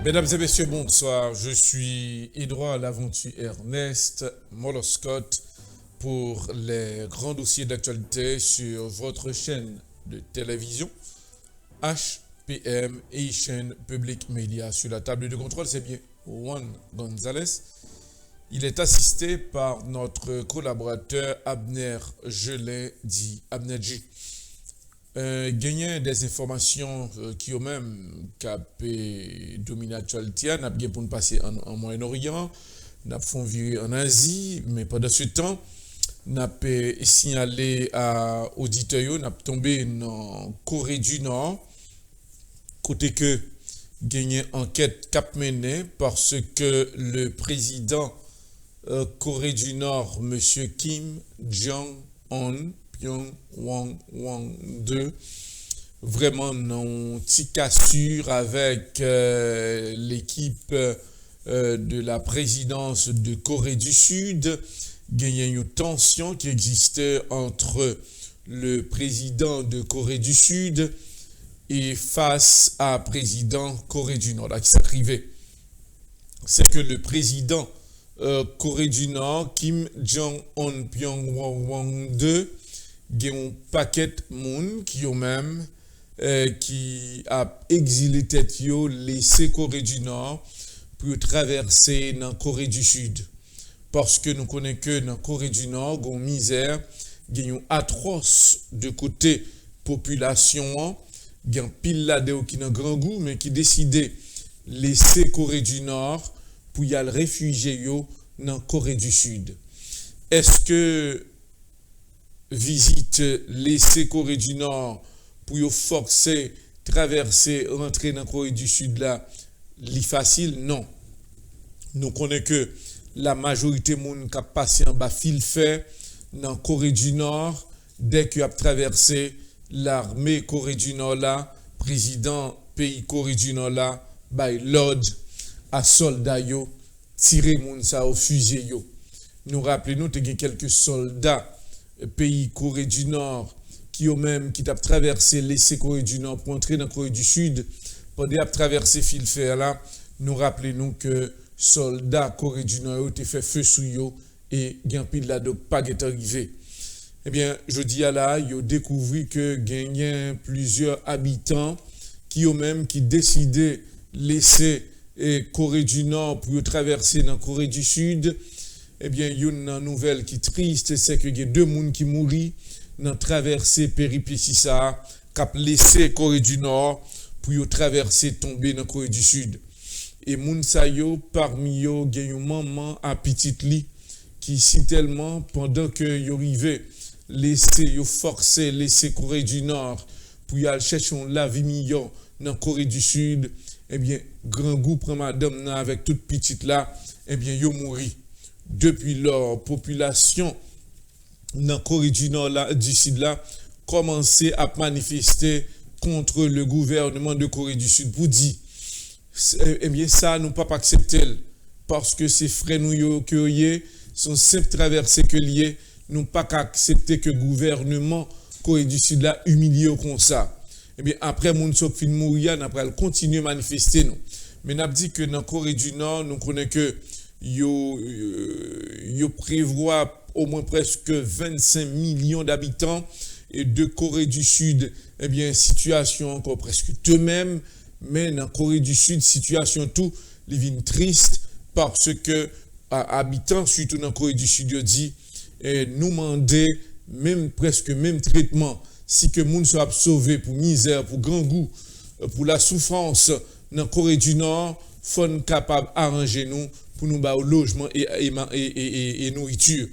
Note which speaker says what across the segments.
Speaker 1: Mesdames et messieurs, bonsoir. Je suis Édouard Laventure Ernest Moloscott pour les grands dossiers d'actualité sur votre chaîne de télévision HPM et chaîne Public Media. Sur la table de contrôle, c'est bien Juan Gonzalez. Il est assisté par notre collaborateur Abner Gelin, dit Abner G. Gagner des informations qui ont même capé dominer l'actualité, n'a bien pour nous passer en Moyen-Orient, n'a font virer en Asie, mais pendant ce temps, n'a signalé à auditeurs, n'a tombé dans Corée du Nord, côté que gagner enquête cap menée parce que le président Corée du Nord, monsieur Kim Jong-un, Pyongyang 2, vraiment non petit cassure avec l'équipe de la présidence de Corée du Sud. Il y a une tension qui existait entre le président de Corée du Sud et face à président Corée du Nord. Là, qui s'écrivait, c'est que le président Corée du Nord, Kim Jong-un Pyongyang 2, il y a un paquet de monde qui ont même qui a exilé tête yo, laissé Corée du Nord pour traverser dans Corée du Sud. Parce que nous connaissons que dans Corée du Nord, il y a une misère, il y a une atroce de côté population, il y a un pile là qui n'a grand goût, mais qui décidait laisser Corée du Nord pour y aller réfugier dans Corée du Sud. Est-ce que visite laisser Corée du Nord pour y forcer traverser rentrer dans Corée du Sud là li facile? Non. Nous connaissons que la majorité monde qui a passé en bas fil fait dans Corée du Nord dès qu'il a traversé l'armée Corée du Nord là, président pays Corée du Nord là, by l'ordre à soldats yo tirer moun ça au fusil yo. Nous rappelons que quelques soldats pays Corée du Nord qui ont même qui t'a traversé laissé Corée du Nord pour entrer dans Corée du Sud pendant traverser fil fer là, nous rappelons que soldats Corée du Nord ont fait feu sous yo et gen pile là donc pas est arrivé. Eh bien, je dis à là, yo découvert que gagné plusieurs habitants qui ont même qui décidé laisser Corée du Nord pour traverser dans Corée du Sud. Eh bien, il y a une nouvelle qui est triste, c'est que y a deux personnes qui mourent dans traverser péripétie ça, qui a laissé Corée du Nord pour traverser tomber dans Corée du Sud. Et moun sa yo parmi yo, il y a une maman à petite lit qui si tellement pendant que yo arrivé laisser yo forcer laisser Corée du Nord pour y aller chercher la vie million dans Corée du Sud, eh bien grand goût prend madame là avec toute petite là, eh bien yo mouri. Depuis lors, population dans Corée du Nord là, du Sud là, commencé à manifester contre le gouvernement de Corée du Sud pour dire eh bien ça nous pas accepter parce que ces frères nous yo que yé sont simple traversés que lié nous pas accepter que gouvernement Corée du Sud là humilié comme ça. Eh bien après moun sok fin mourir, n'a pas continuer manifester nous. Mais n'a dit que dans Corée du Nord, nous connaissons que yo prévoit au moins presque 25 millions d'habitants et de Corée du Sud, eh bien situation encore presque de même, mais dans Corée du Sud situation tout les vin triste parce que habitants surtout dans Corée du Sud yo dit nous demander même presque même traitement si que moun soit sauvé pour misère pour grand goût pour la souffrance dans Corée du Nord faut capable arranger nous pour nous au logement et nourriture.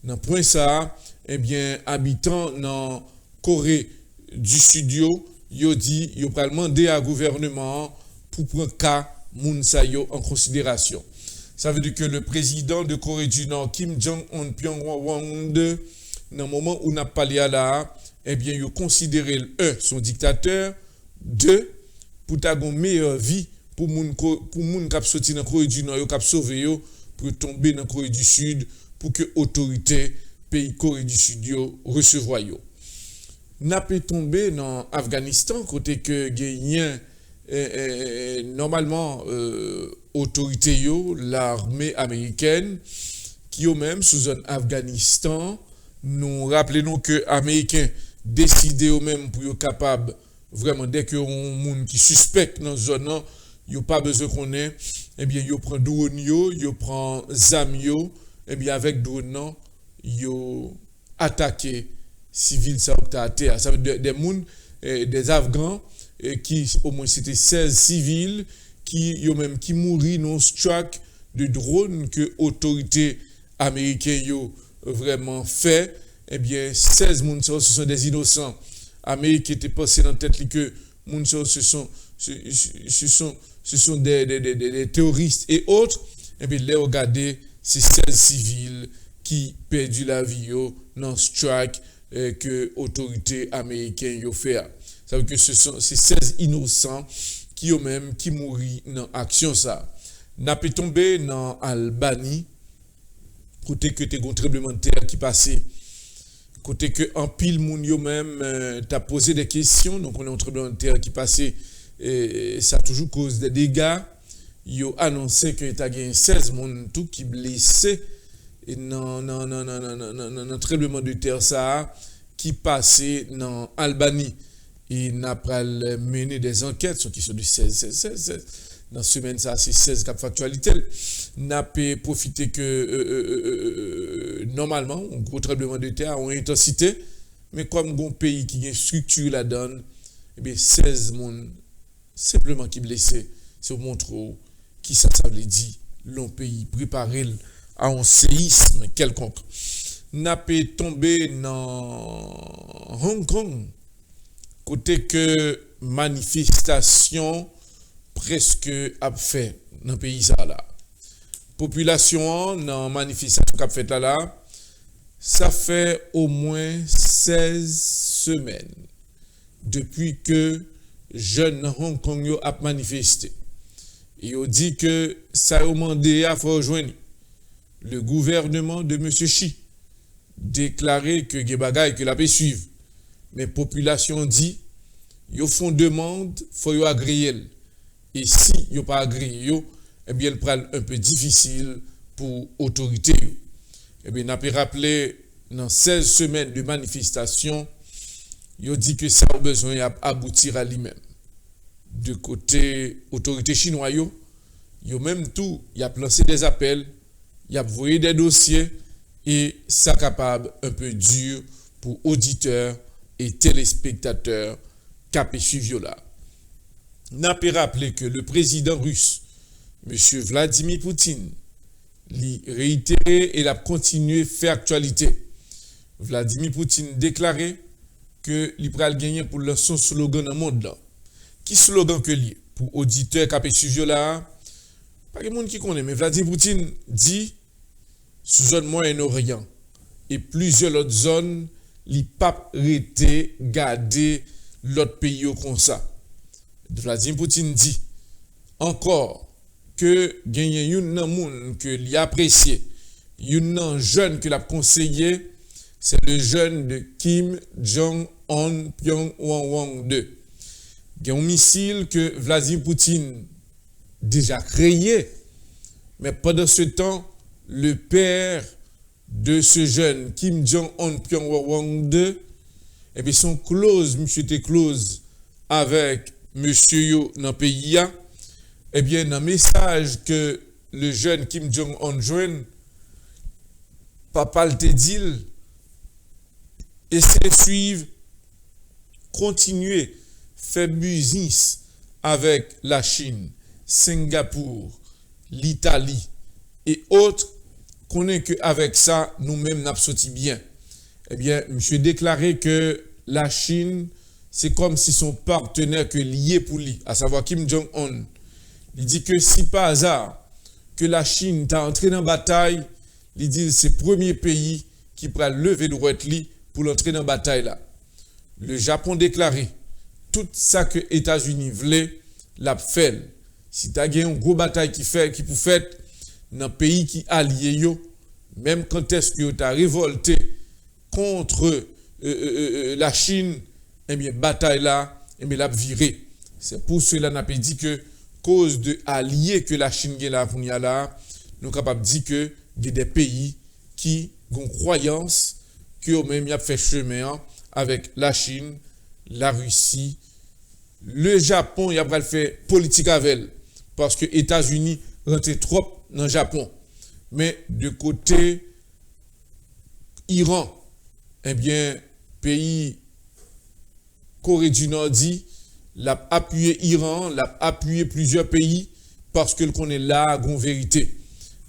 Speaker 1: Dans point ça, eh bien habitants dans Corée du Sud yo dit yo pral demander à gouvernement pour prendre cas moun sa yo en considération. Ça veut dire que le président de Corée du Nord Kim Jong-un Pyongyang 2 dans le moment où n'a parlé à là, eh bien yo considéré son dictateur, 2 pour ta meilleure vie pour moun k'ap sorti dans Corée du Nord yo k'ap sauver yo pour tomber dans Corée du Sud pour que autorité pays Corée du Sud yo recevoir yo. N'a pas tombé dans Afghanistan côté que gagné normalement, autorité yo, l'armée américaine, qui au même sous zone Afghanistan, nous rappelons que Américains décidé au même pour être capable vraiment dès que on monde qui suspecte dans zone là, yo pas besoin qu'on ait, eh bien yo prend drone yo prend zam yo, eh bien avec drone non, yo attaqué civil ça a terre, ça veut dire des monde des Afghans qui au moins c'était 16 civils qui yo même qui mourir non strike de drone que autorité américaine yo vraiment fait. Eh bien 16 moun ce sont des innocents américains étaient passés dans tête que moun ce sont des terroristes et autres. Et bien les regarder ces 16 civils qui perdu la vie dans strike que autorité américaine yo fait. Ça veut dire que ce sont ces 16 innocents qui eux-mêmes qui mourent dans action ça. N'a pas tombé dans Albanie côté que t'es un tremblement de terre qui passait. Côté que en pile moun yo même t'a posé des questions, donc on est en tremblement de terre qui passait et ça a toujours cause des dégâts. Yo annoncé que t'as gagné 16 moun tout qui blessé et non tremblement de terre ça qui passait dans Albanie. Et n'a pas mené des enquêtes sur qui sont du 16. Dans semaine ça c'est 16 cap factualité. N'a pas profité que normalement un gros tremblement de terre en intensité, mais comme un pays qui a une structure la donne, eh bien 16 monde simplement qui blessé, c'est pour montrer qui ça veut dire l'on pays préparé à un séisme quelconque. N'a pas tombé dans Hong Kong côté que manifestation presque a fait dans le pays ça là. Population dans manifestation qu'a fait là, ça fait au moins 16 semaines depuis que jeunes Hong Kong yo a manifesté. Et on dit que ça a demandé à faire rejoindre le gouvernement de monsieur Xi déclaré que les bagailles que la paix suivre. Mais population dit yo font demande, faut yo agréer. Et si yo pas agréé eh bien, il prend un peu difficile pour autorité. Eh bien, on a pu rappeler, dans 16 semaines de manifestation, il dit que ça a besoin d'aboutir à lui-même. De côté autorité chinoise, il a même tout, il a lancé des appels, il a envoyé des dossiers, et ça capable un peu dur pour auditeurs et téléspectateurs qui suivent là. On a pu rappeler que le président russe, M. Vladimir Poutine, l'a réitéré et l'a continué à faire actualité. Vladimir Poutine déclaré que il va gagner pour son slogan dans le monde là. Qui slogan que lié pour auditeurs qui suivent là? Pas de monde qui connaît, mais Vladimir Poutine dit sous zone Moyen-Orient et plusieurs autres zones, il pas arrêté garder l'autre pays comme ça. Vladimir Poutine dit encore que gagner une monde que li apprécié, une jeune que l'a conseillé, c'est le jeune de Kim Jong-un Pyongyang 2. Il y a un missile que Vladimir Poutine déjà créé, mais pendant ce temps, le père de ce jeune Kim Jong-un Pyongyang 2, et puis son close, monsieur était close avec monsieur yo dans le pays. Eh bien, dans le message que le jeune Kim Jong-un joint, papa le te dit, essayez de suivre, continuer, faire business avec la Chine, Singapour, l'Italie et autres, qu'on est qu'avec ça, nous-mêmes, nous sorti bien. Eh bien, monsieur déclaré que la Chine, c'est comme si son partenaire que lié pour lui, à savoir Kim Jong-un. Il dit que si par hasard que la Chine t'a entré dans la bataille, il dit que c'est le premier pays qui pourra lever le droit pour l'entrer dans la bataille là. Le Japon déclaré tout ça que les États-Unis voulaient, l'a fait. Si tu as une grosse bataille qui pour faire dans un pays qui allié yo, même quand est-ce que tu as révolté contre la Chine, eh bien bataille là, eh bien l'a viré. C'est pour cela qu'on a dit que, cause de alliés que la Chine a pour nous là, nous sommes capables de dire que il y a des pays qui ont croyance que eux-mêmes y a fait chemin avec la Chine, la Russie, le Japon, il a fait politique avec elle parce que les États-Unis rentrent trop dans le Japon. Mais de côté Iran, eh bien, pays Corée du Nord dit, l'a appuyé Iran, l'a appuyé plusieurs pays parce que qu'on est là, en vérité.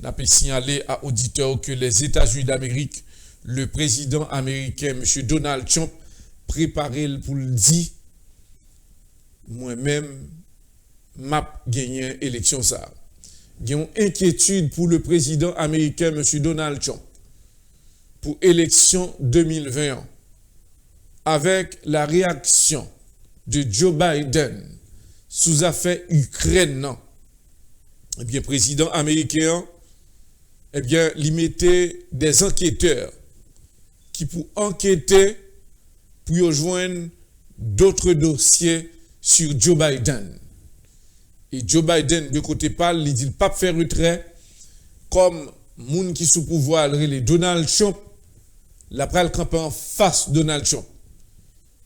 Speaker 1: On a signalé à auditeurs que les États-Unis d'Amérique, le président américain, M. Donald Trump, préparé pour le dire, moi-même, m'a gagné l'élection ça. Il y a une inquiétude pour le président américain, M. Donald Trump, pour l'élection 2021, avec la réaction de Joe Biden sous affaire Ukraine. Eh bien, président américain, eh bien, il mettait des enquêteurs qui pour enquêter, pour rejoindre d'autres dossiers sur Joe Biden. Et Joe Biden, de côté parle, il dit pas faire retrait, comme moun qui sous pouvoir, le Donald Trump, la pral campé en face Donald Trump.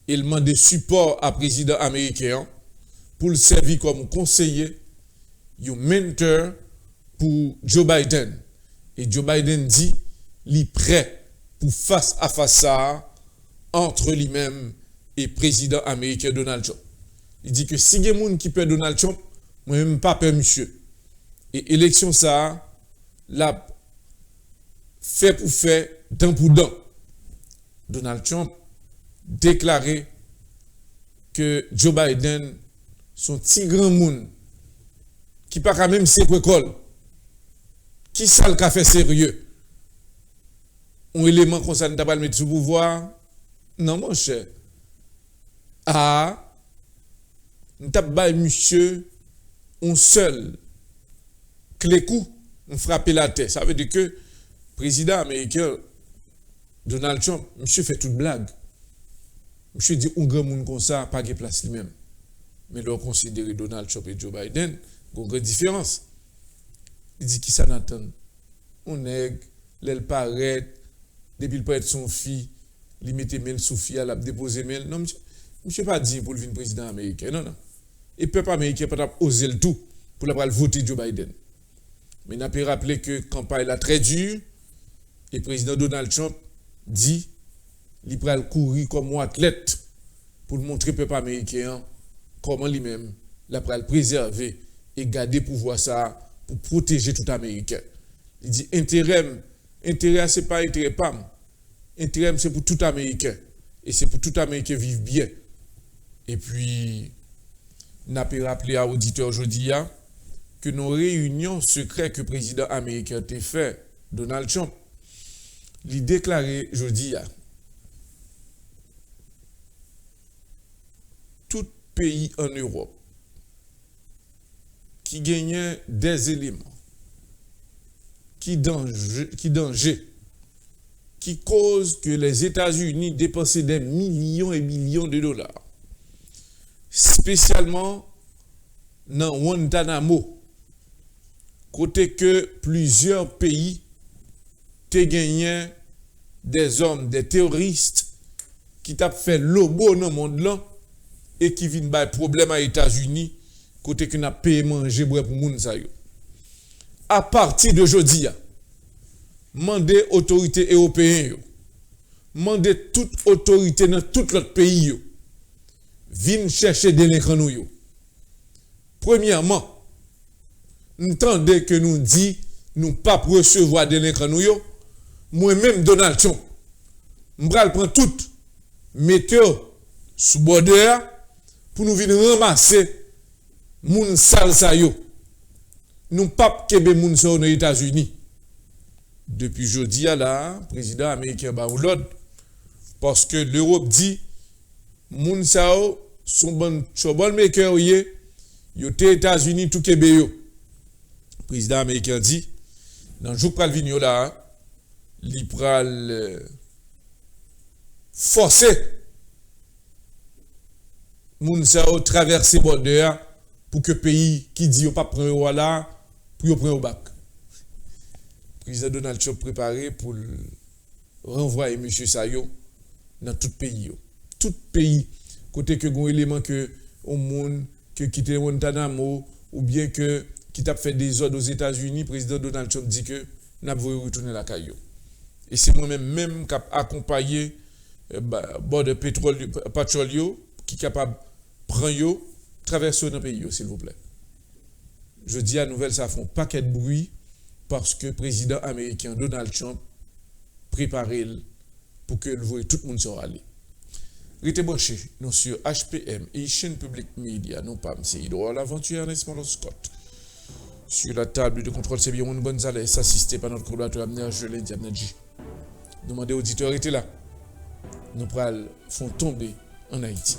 Speaker 1: Il demande support à président américain pour le servir comme conseiller, un mentor pour Joe Biden. Et Joe Biden dit, il est prêt pour face à face ça entre lui-même et président américain Donald Trump. Il dit que si il y a des gens qui peur Donald Trump, moi même pas peur monsieur. Et élection ça, la fait pour faire, dent pour dent. Donald Trump déclaré que Joe Biden son petit grand monde qui pas quand même c'est école qui ça le fait sérieux un élément comme ça ne t'a pas le mettre sous pouvoir non mon cher ne t'a pas monsieur un seul clé coup on frappe la tête ça veut dire que président américain Donald Trump monsieur fait toute blague. Je dis, un grand monde comme ça, pas de place lui-même. Mais l'on considère Donald Trump et Joe Biden, il y a une grande différence. Il dit, qui ça n'attend? On est, l'elle paraît, depuis le peut être son fils, il mette mail sous fille, elle a déposé mail. Non, monsieur pas dit pour le venir président américain. Non, non. Et le peuple américain peut pas oser le tout pour le voter Joe Biden. Mais on peut rappeler que la campagne est très dure et le président Donald Trump dit il va courir comme un athlète pour montrer au peuple américain comment lui-même il va préserver et garder pouvoir ça pour protéger tout Américain. Il dit intérêt c'est pas intérêt PAM. Intérêt c'est pour tout Américain et c'est pour tout Américain vivre bien. Et puis n'a pas rappelé à auditeur aujourd'hui que nos réunions secrètes que le président américain a fait Donald Trump il déclaré aujourd'hui tout pays en Europe qui gagnait des éléments, qui cause que les États-Unis dépensaient des millions et millions de dollars, spécialement dans Guantanamo, côté que plusieurs pays te gagné des hommes, des terroristes qui t'a fait lobo dans le monde là et qui viennent par problème aux États-Unis côté que n'a payé manger pour moun sa yo. À partir de aujourd'hui, mandez autorités européennes, mandez toute autorité dans tout l'autre pays yo, viennent chercher délinquants nous yo. Premièrement, entendez que nous dit nous pas recevoir délinquants nous yo. Moi-même Donald Trump, m'bral prend tout météo sous border pour nous venir ramasser moun sal sa yo. Nous pas kebe moun sa aux États-Unis. Depuis jeudi là, président américain ba ou l'autre parce que l'Europe dit moun sa son bon maker yo te États-Unis tout kebe yo. Président américain dit dans jour pral venir là li pral forcer moun sa yo traverser border pour que pays qui dit yo pas prendre là pour yo prendre au bac. Président Donald Trump préparé pour renvoyer monsieur Sayo dans tout pays yo. Tout pays côté que gon élément que au monde que quitter Guantanamo ou bien que qui t'a fait des ordres aux États-Unis, président Donald Trump dit que n'a voulu retourner la caillou. Et c'est moi-même qui a accompagné bord de pétrole qui est capable de prendre traverser dans le pays, s'il vous plaît. Je dis à nouvelle, ça fait un paquet de bruit parce que le président américain Donald Trump prépare pour que tout le monde soit allé. Restez branchés, nous sur HPM et chaîne publique média, non pas M. Hydro, l'aventure Ernest Malon Scott. Sur la table de contrôle, c'est Biron Gonzalez, assisté par notre collaborateur Abner Gelé Diamnadji. Demandez aux auditeurs, restez là. Nous font tomber en Haïti.